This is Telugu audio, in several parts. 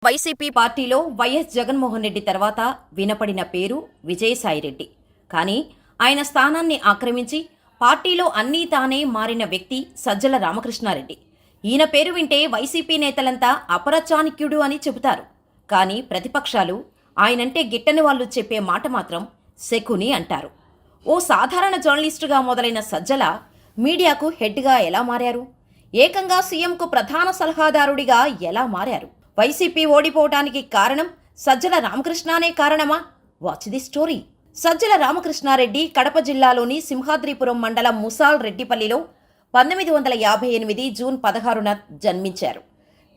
వైసీపీ పార్టీలో వైఎస్ జగన్మోహన్ రెడ్డి తర్వాత వినపడిన పేరు విజయసాయిరెడ్డి. కానీ ఆయన స్థానాన్ని ఆక్రమించి పార్టీలో అన్నీ తానే మారిన వ్యక్తి సజ్జల రామకృష్ణారెడ్డి. ఈయన పేరు వింటే వైసీపీ నేతలంతా అపరచాణిక్యుడు అని చెబుతారు. కానీ ప్రతిపక్షాలు ఆయనంటే గిట్టని వాళ్ళు చెప్పే మాట మాత్రం శకుని అంటారు. ఓ సాధారణ జర్నలిస్టుగా మొదలైన సజ్జల మీడియాకు హెడ్గా ఎలా మారారు? ఏకంగా సీఎంకు ప్రధాన సలహాదారుడిగా ఎలా మారారు? వైసీపీ ఓడిపోవటానికి కారణం సజ్జల రామకృష్ణనే కారణమా? Watch the story. Sajjala Ramakrishna Reddy Kadapa జిల్లాలోని సింహాద్రిపురం మండలం ముసాల్ రెడ్డిపల్లిలో 1958 జూన్ 16న జన్మించారు.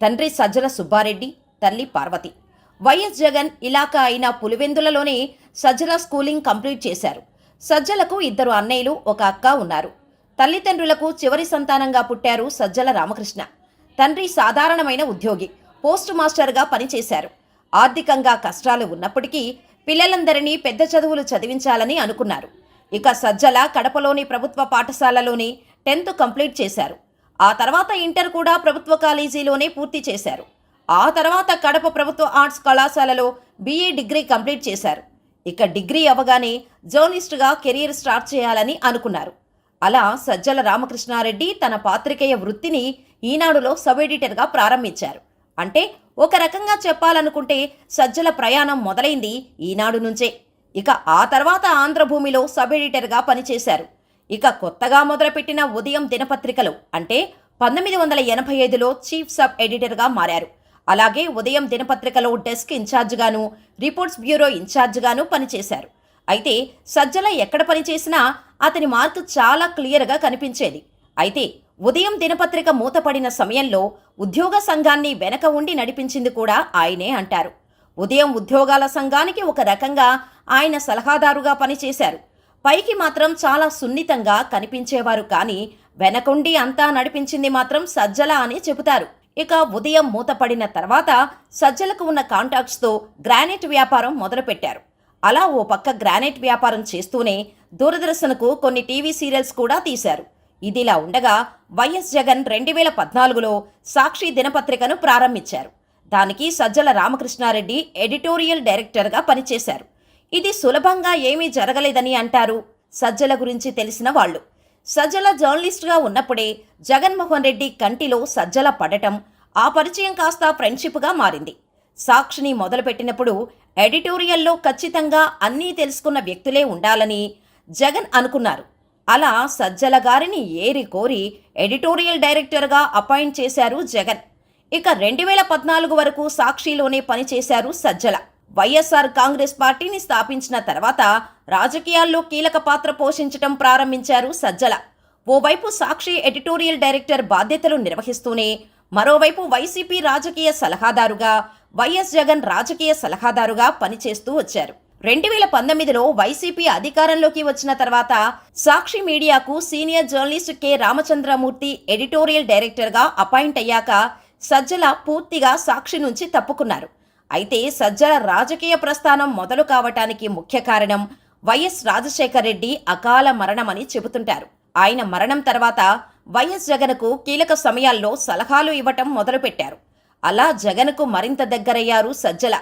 తండ్రి సజ్జల సుబ్బారెడ్డి, తల్లి పార్వతి. వైఎస్ జగన్ ఇలాకా అయిన పులివెందులలోనే సజ్జల స్కూలింగ్ కంప్లీట్ చేశారు. సజ్జలకు 2 అన్నయ్యలు, 1 అక్క ఉన్నారు. తల్లిదండ్రులకు చివరి సంతానంగా పుట్టారు సజ్జల రామకృష్ణ. తండ్రి సాధారణమైన ఉద్యోగి, పోస్ట్ మాస్టర్గా పనిచేశారు. ఆర్థికంగా కష్టాలు ఉన్నప్పటికీ పిల్లలందరినీ పెద్ద చదువులు చదివించాలని అనుకున్నారు. ఇక సజ్జల కడపలోని ప్రభుత్వ పాఠశాలలోని 10th కంప్లీట్ చేశారు. ఆ తర్వాత ఇంటర్ కూడా ప్రభుత్వ కాలేజీలోనే పూర్తి చేశారు. ఆ తర్వాత కడప ప్రభుత్వ ఆర్ట్స్ కళాశాలలో BA డిగ్రీ కంప్లీట్ చేశారు. ఇక డిగ్రీ అవగానే జర్నలిస్టుగా కెరీర్ స్టార్ట్ చేయాలని అనుకున్నారు. అలా సజ్జల రామకృష్ణారెడ్డి తన పాత్రికేయ వృత్తిని ఈనాడులో సబ్ ఎడిటర్గా ప్రారంభించారు. అంటే ఒక రకంగా చెప్పాలనుకుంటే సజ్జల ప్రయాణం మొదలైంది ఈనాడు నుంచే. ఇక ఆ తర్వాత ఆంధ్రభూమిలో సబ్ ఎడిటర్గా పనిచేశారు. ఇక కొత్తగా మొదలుపెట్టిన ఉదయం దినపత్రికలో అంటే 1985లో చీఫ్ సబ్ ఎడిటర్గా మారారు. అలాగే ఉదయం దినపత్రికలో డెస్క్ ఇన్ఛార్జిగాను, రిపోర్ట్స్ బ్యూరో ఇన్ఛార్జిగాను పనిచేశారు. అయితే సజ్జల ఎక్కడ పనిచేసినా అతని మార్కు చాలా క్లియర్గా కనిపించేది. అయితే ఉదయం దినపత్రిక మూతపడిన సమయంలో ఉద్యోగ సంఘాన్ని వెనక ఉండి నడిపించింది కూడా ఆయనే అంటారు. ఉదయం ఉద్యోగాల సంఘానికి ఒక రకంగా ఆయన సలహాదారుగా పనిచేశారు. పైకి మాత్రం చాలా సున్నితంగా కనిపించేవారు, కానీ వెనకుండి అంతా నడిపించింది మాత్రం సజ్జల అని చెబుతారు. ఇక ఉదయం మూతపడిన తర్వాత సజ్జలకు ఉన్న కాంటాక్ట్స్తో గ్రానైట్ వ్యాపారం మొదలుపెట్టారు. అలా ఓ పక్క గ్రానైట్ వ్యాపారం చేస్తూనే దూరదర్శన్కు కొన్ని టీవీ సీరియల్స్ కూడా తీశారు. ఇదిలా ఉండగా వైఎస్ జగన్ 2014లో సాక్షి దినపత్రికను ప్రారంభించారు. దానికి సజ్జల రామకృష్ణారెడ్డి ఎడిటోరియల్ డైరెక్టర్గా పనిచేశారు. ఇది సులభంగా ఏమీ జరగలేదని అంటారు సజ్జల గురించి తెలిసిన వాళ్ళు. సజ్జల జర్నలిస్టుగా ఉన్నప్పుడే జగన్మోహన్ రెడ్డి కంటిలో సజ్జల పడటం, ఆ పరిచయం కాస్త ఫ్రెండ్షిప్గా మారింది. సాక్షిని మొదలుపెట్టినప్పుడు ఎడిటోరియల్లో ఖచ్చితంగా అన్నీ తెలుసుకున్న వ్యక్తులే ఉండాలని జగన్ అనుకున్నారు. అలా సజ్జల గారిని ఏరి కోరి ఎడిటోరియల్ డైరెక్టర్గా అపాయింట్ చేశారు జగన్. ఇక 2014 వరకు సాక్షిలోనే పనిచేశారు సజ్జల. వైఎస్ఆర్ కాంగ్రెస్ పార్టీని స్థాపించిన తర్వాత రాజకీయాల్లో కీలక పాత్ర పోషించటం ప్రారంభించారు సజ్జల. ఓవైపు సాక్షి ఎడిటోరియల్ డైరెక్టర్ బాధ్యతలు నిర్వహిస్తూనే మరోవైపు వైసీపీ రాజకీయ సలహాదారుగా, వైఎస్ జగన్ రాజకీయ సలహాదారుగా పనిచేస్తూ వచ్చారు. 2019లో వైసీపీ అధికారంలోకి వచ్చిన తర్వాత సాక్షి మీడియాకు senior journalist K Ramachandramurthy editorial డైరెక్టర్గా అపాయింట్ అయ్యాక సజ్జల పూర్తిగా సాక్షి నుంచి తప్పుకున్నారు. అయితే సజ్జల రాజకీయ ప్రస్థానం మొదలు కావటానికి ముఖ్య కారణం వైఎస్ రాజశేఖర్ రెడ్డి అకాల మరణమని చెబుతుంటారు. ఆయన మరణం తర్వాత వైఎస్ జగన్కు కీలక సమయాల్లో సలహాలు ఇవ్వటం మొదలుపెట్టారు. అలా జగన్కు మరింత దగ్గరయ్యారు సజ్జల.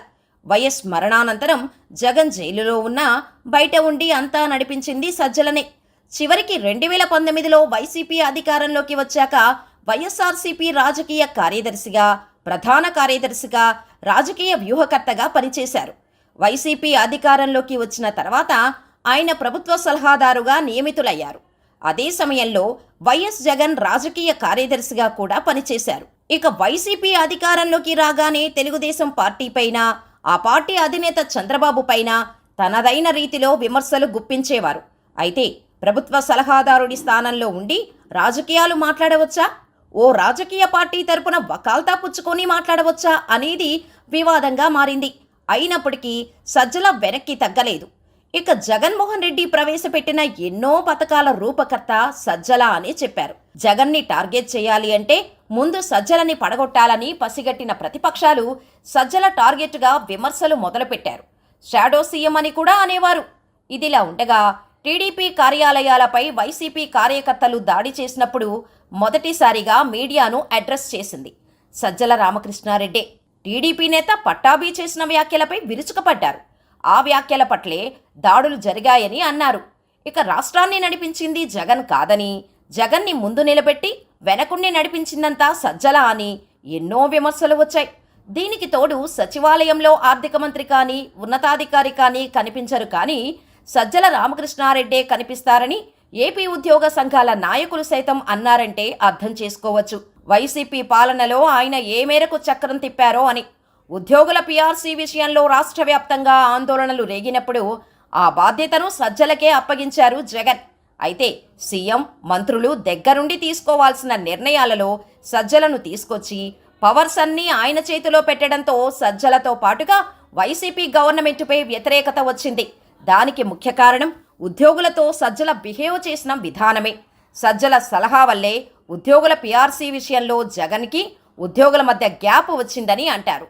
వైఎస్ మరణానంతరం జగన్ జైలులో ఉన్నా బయట ఉండి అంతా నడిపించింది సజ్జలనే. చివరికి 2019లో వైసీపీ అధికారంలోకి వచ్చాక వైఎస్ఆర్సీపీ రాజకీయ కార్యదర్శిగా, ప్రధాన కార్యదర్శిగా, రాజకీయ వ్యూహకర్తగా పనిచేశారు. వైసీపీ అధికారంలోకి వచ్చిన తర్వాత ఆయన ప్రభుత్వ సలహాదారుగా నియమితులయ్యారు. అదే సమయంలో వైఎస్ జగన్ రాజకీయ కార్యదర్శిగా కూడా పనిచేశారు. ఇక వైసీపీ అధికారంలోకి రాగానే తెలుగుదేశం పార్టీ పైన, ఆ పార్టీ అధినేత చంద్రబాబు పైన తనదైన రీతిలో విమర్శలు గుప్పించేవారు. అయితే ప్రభుత్వ సలహాదారుడి స్థానంలో ఉండి రాజకీయాలు మాట్లాడవచ్చా, ఓ రాజకీయ పార్టీ తరపున వకాల్తా పుచ్చుకొని మాట్లాడవచ్చా అనేది వివాదంగా మారింది. అయినప్పటికీ సజ్జల వెనక్కి తగ్గలేదు. ఇక జగన్మోహన్ రెడ్డి ప్రవేశపెట్టిన ఎన్నో పథకాల రూపకర్త సజ్జల అని చెప్పారు. జగన్ని టార్గెట్ చేయాలి అంటే ముందు సజ్జలని పడగొట్టాలని పసిగట్టిన ప్రతిపక్షాలు సజ్జల టార్గెట్గా విమర్శలు మొదలుపెట్టారు. షాడో సీఎం అని కూడా అనేవారు. ఇదిలా ఉండగా టీడీపీ కార్యాలయాలపై వైసీపీ కార్యకర్తలు దాడి చేసినప్పుడు మొదటిసారిగా మీడియాను అడ్రస్ చేసింది సజ్జల రామకృష్ణారెడ్డి. టీడీపీ నేత పట్టాభి చేసిన వ్యాఖ్యలపై విరుచుకుపడ్డారు. ఆ వ్యాఖ్యల పట్లే దాడులు జరిగాయని అన్నారు. ఇక రాష్ట్రాన్ని నడిపించింది జగన్ కాదని, జగన్ని ముందు నిలబెట్టి వెనకుండి నడిపించిందంతా సజ్జల అని ఎన్నో విమర్శలు వచ్చాయి. దీనికి తోడు సచివాలయంలో ఆర్థిక మంత్రి కానీ ఉన్నతాధికారి కానీ కనిపించరు, కానీ సజ్జల రామకృష్ణారెడ్డే కనిపిస్తారని ఏపీ ఉద్యోగ సంఘాల నాయకులు సైతం అన్నారంటే అర్థం చేసుకోవచ్చు వైసీపీ పాలనలో ఆయన ఏ మేరకు చక్రం తిప్పారో అని. ఉద్యోగుల పీఆర్సీ విషయంలో రాష్ట్ర వ్యాప్తంగా ఆందోళనలు రేగినప్పుడు ఆ బాధ్యతను సజ్జలకే అప్పగించారు జగన్. అయితే సీఎం, మంత్రులు దగ్గరుండి తీసుకోవాల్సిన నిర్ణయాలలో సజ్జలను తీసుకొచ్చి పవర్స్ అన్నీ ఆయన చేతిలో పెట్టడంతో సజ్జలతో పాటుగా వైసీపీ గవర్నమెంటుపై వ్యతిరేకత వచ్చింది. దానికి ముఖ్య కారణం ఉద్యోగులతో సజ్జల బిహేవ్ చేసిన విధానమే. సజ్జల సలహా వల్లే ఉద్యోగుల పీఆర్సీ విషయంలో జగన్కి ఉద్యోగుల మధ్య గ్యాప్ వచ్చిందని అంటారు.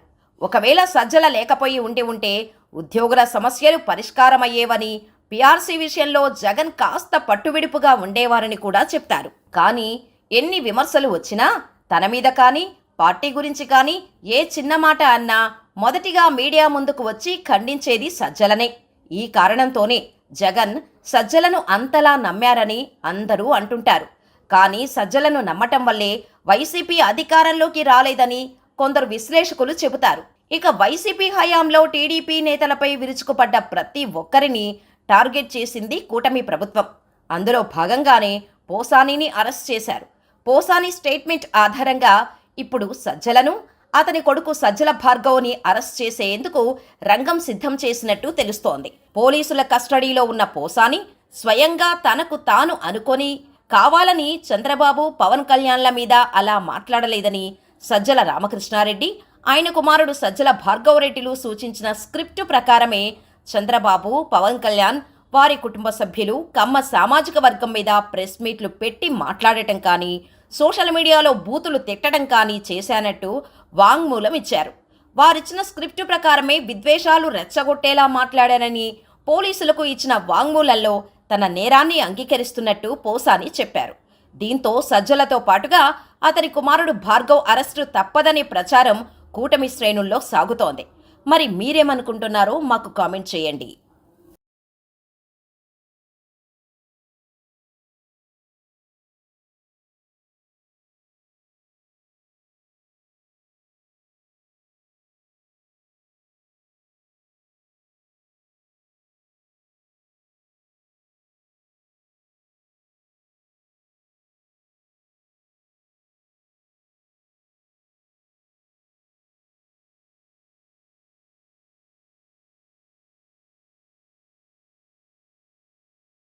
ఒకవేళ సజ్జల లేకపోయి ఉంటే ఉద్యోగుల సమస్యలు పరిష్కారమయ్యేవని, పీఆర్సీ విషయంలో జగన్ కాస్త పట్టువిడుపుగా ఉండేవారని కూడా చెప్తారు. కానీ ఎన్ని విమర్శలు వచ్చినా తన మీద కానీ పార్టీ గురించి కానీ ఏ చిన్న మాట అన్నా మొదటిగా మీడియా ముందుకు వచ్చి ఖండించేది సజ్జలనే. ఈ కారణంతోనే జగన్ సజ్జలను అంతలా నమ్మారని అందరూ అంటుంటారు. కానీ సజ్జలను నమ్మటం వల్లే వైసీపీ అధికారంలోకి రాలేదని కొందరు విశ్లేషకులు చెబుతారు. ఇక వైసీపీ హయాంలో టీడీపీ నేతలపై విరుచుకుపడ్డ ప్రతి ఒక్కరిని టార్గెట్ చేసింది కూటమి ప్రభుత్వం. అందులో భాగంగానే పోసానిని అరెస్ట్ చేశారు. పోసాని స్టేట్మెంట్ ఆధారంగా ఇప్పుడు సజ్జలను, అతని కొడుకు సజ్జల భార్గవ్ని అరెస్ట్ చేసేందుకు రంగం సిద్ధం చేసినట్టు తెలుస్తోంది. పోలీసుల కస్టడీలో ఉన్న పోసాని స్వయంగా తనకు తాను అనుకొని కావాలని చంద్రబాబు, పవన్ కళ్యాణ్ల మీద అలా మాట్లాడలేదని సజ్జల రామకృష్ణారెడ్డి, ఆయన కుమారుడు సజ్జల భార్గవ్ రెడ్డిలు సూచించిన స్క్రిప్టు ప్రకారమే చంద్రబాబు, పవన్ కళ్యాణ్, వారి కుటుంబ సభ్యులు కమ్మ సామాజిక వర్గం మీద ప్రెస్ మీట్లు పెట్టి మాట్లాడటం కానీ, సోషల్ మీడియాలో బూతులు తిట్టడం కానీ చేశానట్టు వాంగ్మూలం ఇచ్చారు. వారిచ్చిన స్క్రిప్టు ప్రకారమే విద్వేషాలు రెచ్చగొట్టేలా మాట్లాడానని పోలీసులకు ఇచ్చిన వాంగ్మూలంలో తన నేరాన్ని అంగీకరిస్తున్నట్టు పోసాని చెప్పారు. దీంతో సజ్జలతో పాటుగా అతని కుమారుడు భార్గవ్ అరెస్టు తప్పదనే ప్రచారం కూటమి శ్రేణుల్లో సాగుతోంది. మరి మీరేమనుకుంటున్నారో మాకు కామెంట్ చేయండి.